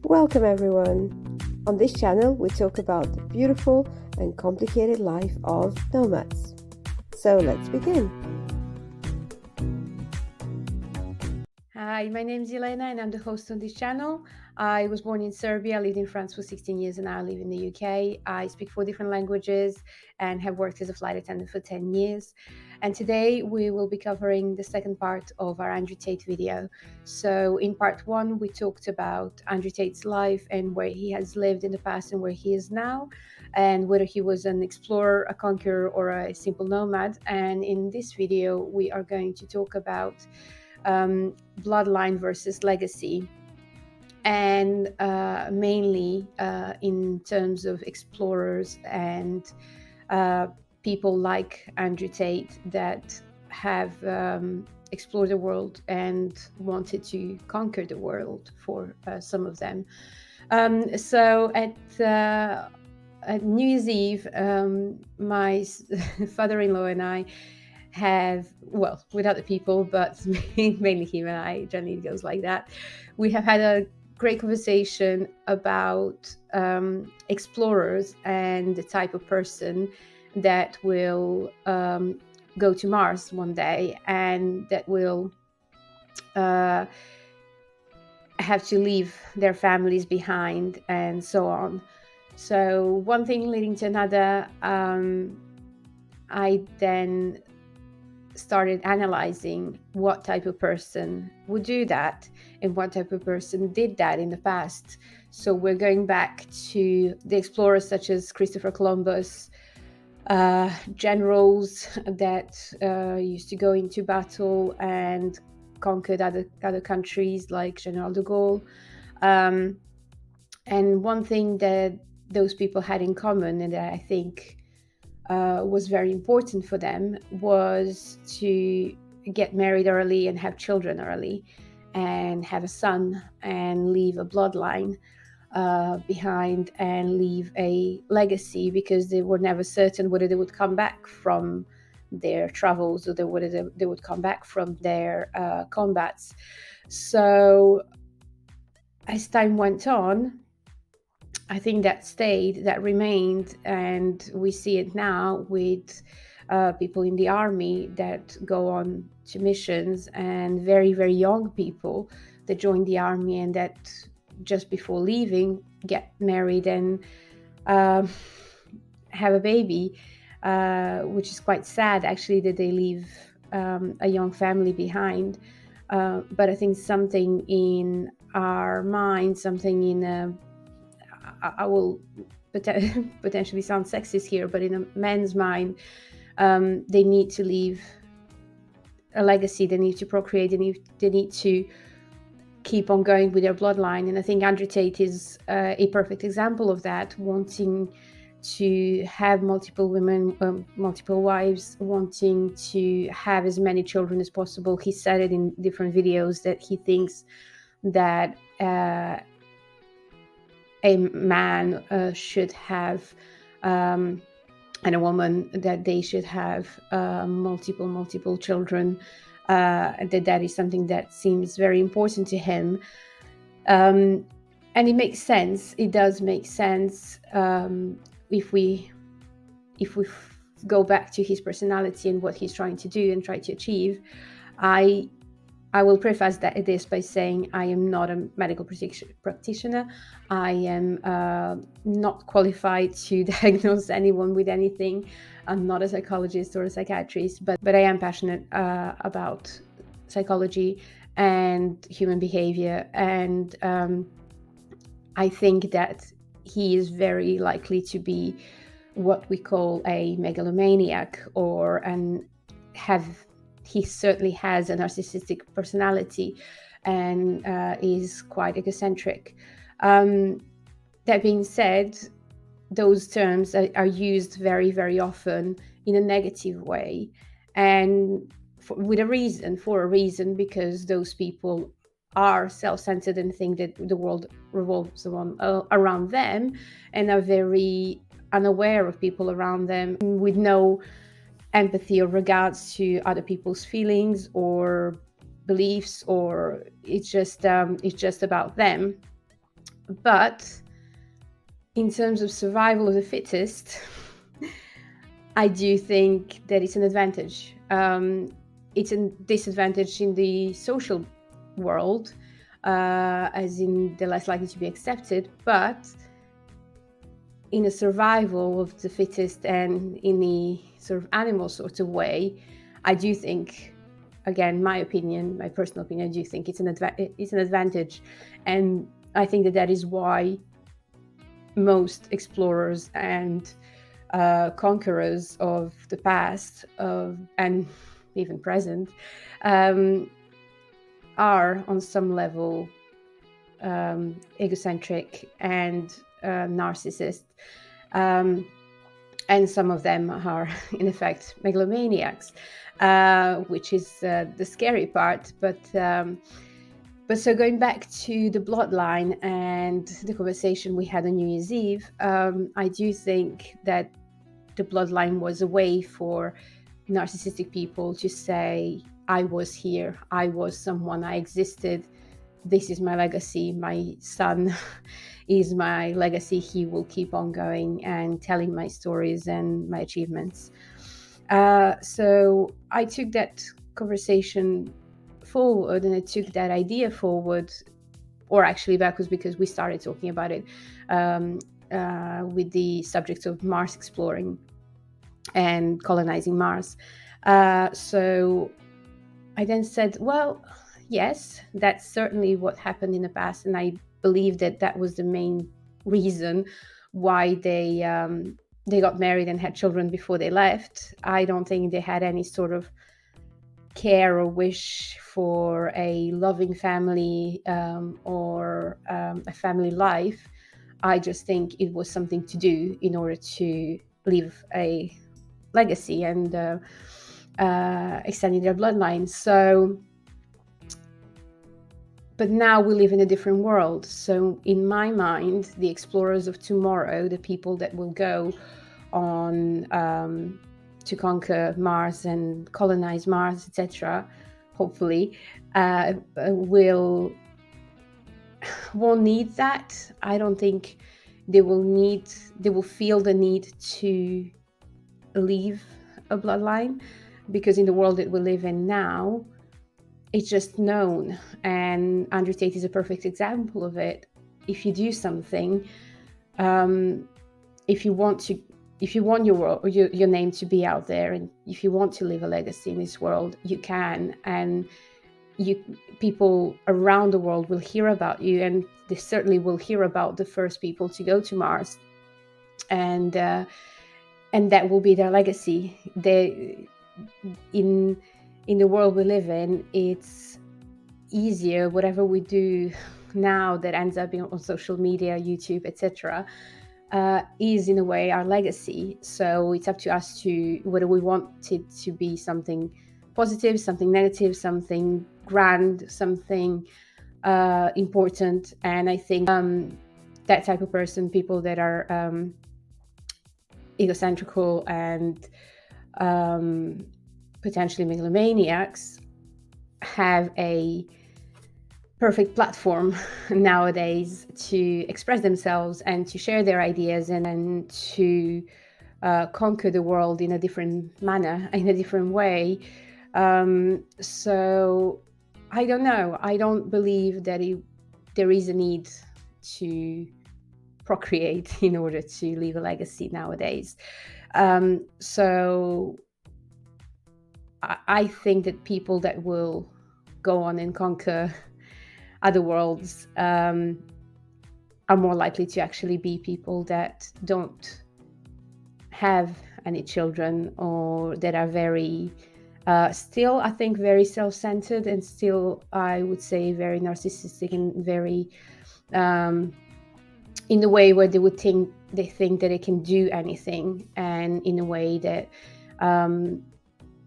Welcome everyone! On this channel we talk about the beautiful and complicated life of nomads. So let's begin! Hi, my name is Elena and I'm the host on this channel. I was born in Serbia, lived in France for 16 years and now I live in the UK. I speak 4 different languages and have worked as a flight attendant for 10 years. And today we will be covering the second part of our Andrew Tate video. So in part 1 we talked about Andrew Tate's life and where he has lived in the past and where he is now, and whether he was an explorer, a conqueror or a simple nomad. And in this video we are going to talk about bloodline versus legacy, and mainly in terms of explorers and people like Andrew Tate that have explored the world and wanted to conquer the world for some of them. So at New Year's Eve, my father-in-law and I have, well, with other people, but mainly him and I, generally it goes like that. We have had a great conversation about explorers and the type of person that will go to Mars one day and that will have to leave their families behind and so on. So one thing leading to another, I then started analyzing what type of person would do that and what type of person did that in the past. So we're going back to the explorers such as Christopher Columbus, generals that used to go into battle and conquered other countries like General de Gaulle. And one thing that those people had in common, and that I think was very important for them, was to get married early and have children early and have a son and leave a bloodline behind and leave a legacy, because they were never certain whether they would come back from their travels or whether they would come back from their combats. So as time went on, I think that remained, and we see it now with people in the army that go on to missions, and very, very young people that join the army and that just before leaving get married and have a baby, which is quite sad actually, that they leave a young family behind. But I think something in our mind, something in I will potentially sound sexist here, but in a man's mind, they need to leave a legacy, they need to procreate, they need to keep on going with their bloodline. And I think Andrew Tate is a perfect example of that, wanting to have multiple women, multiple wives, wanting to have as many children as possible. He said it in different videos that he thinks that a man should have, and a woman, that they should have multiple children, that is something that seems very important to him. And it makes sense, it does make sense, if we go back to his personality and what he's trying to do and try to achieve. I will preface this by saying I am not a medical practitioner. I am not qualified to diagnose anyone with anything. I'm not a psychologist or a psychiatrist, but I am passionate about psychology and human behavior. And I think that he is very likely to be what we call a megalomaniac, he certainly has a narcissistic personality and is quite egocentric. That being said, those terms are used very, very often in a negative way, and for a reason, because those people are self-centered and think that the world revolves around them, and are very unaware of people around them, with no empathy or regards to other people's feelings or beliefs, or it's just about them. But in terms of survival of the fittest, I do think that it's an advantage. It's a disadvantage in the social world, as in they're less likely to be accepted, but in a survival of the fittest and in the sort of animal sort of way, I do think, again, my personal opinion, I do think it's an advantage. And I think that is why most explorers and conquerors of the past and even present are on some level egocentric and narcissist, and some of them are in effect megalomaniacs, which is the scary part. But so going back to the bloodline and the conversation we had on New Year's Eve, I do think that the bloodline was a way for narcissistic people to say, I was here, I was someone, I existed, this is my legacy, my son is my legacy, he will keep on going and telling my stories and my achievements. So I took that conversation forward, and I took that idea forward, or actually backwards, because we started talking about it with the subject of Mars exploring and colonizing Mars. So I then said, well, yes, that's certainly what happened in the past, and I believe that that was the main reason why they got married and had children before they left. I don't think they had any sort of care or wish for a loving family or a family life. I just think it was something to do in order to leave a legacy and extending their bloodline. So, but now we live in a different world. So in my mind, the explorers of tomorrow, the people that will go on to conquer Mars and colonize Mars, etc., hopefully, won't need that. I don't think they will feel the need to leave a bloodline, because in the world that we live in now, it's just known. And Andrew Tate is a perfect example of it. If you do something, if you want your name to be out there, and if you want to leave a legacy in this world, you can. And people around the world will hear about you, and they certainly will hear about the first people to go to Mars, and that will be their legacy. In the world we live in, it's easier. Whatever we do now that ends up on social media, YouTube, etc., is in a way our legacy. So it's up to us to whether we want it to be something positive, something negative, something grand, something important. And I think that type of person, people that are egocentrical and potentially megalomaniacs, have a perfect platform nowadays to express themselves and to share their ideas and to conquer the world in a different manner, in a different way. So I don't know. I don't believe that there is a need to procreate in order to leave a legacy nowadays. So I think that people that will go on and conquer other worlds are more likely to actually be people that don't have any children, or that are very still, I think, very self-centered, and still, I would say, very narcissistic, and very in the way where they think that they can do anything, and in a way that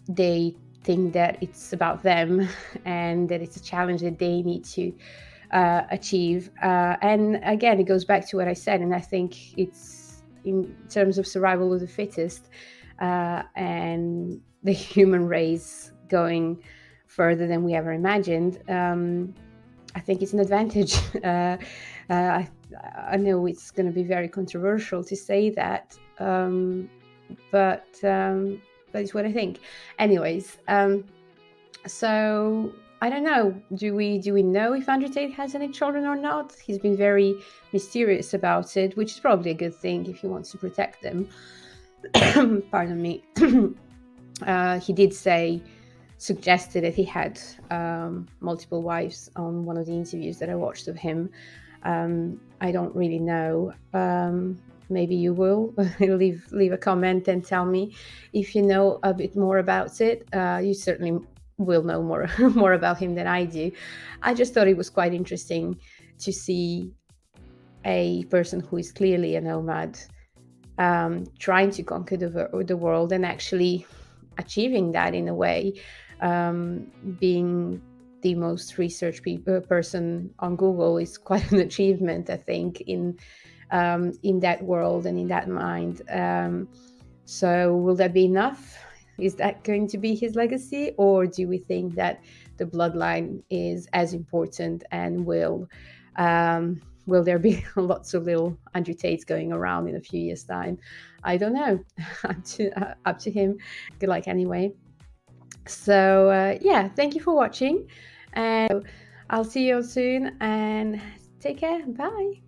they think that it's about them and that it's a challenge that they need to achieve. And again, it goes back to what I said, and I think it's in terms of survival of the fittest and the human race going further than we ever imagined. I think it's an advantage. I, I know it's going to be very controversial to say that, but it's what I think. Anyways, so I don't know. Do we know if Andrew Tate has any children or not? He's been very mysterious about it, which is probably a good thing if he wants to protect them. Pardon me. He did suggested that he had multiple wives on one of the interviews that I watched of him. I don't really know. Maybe you will leave a comment and tell me if you know a bit more about it. You certainly will know more more about him than I do. I just thought it was quite interesting to see a person who is clearly a nomad trying to conquer the world and actually achieving that in a way, being the most researched person on Google is quite an achievement, I think, in that world and in that mind. So will that be enough? Is that going to be his legacy, or do we think that the bloodline is as important, and will there be lots of little Andrew Tates going around in a few years' time? I don't know. Up to him. Good luck anyway. So yeah, thank you for watching, and I'll see you all soon, and take care. Bye.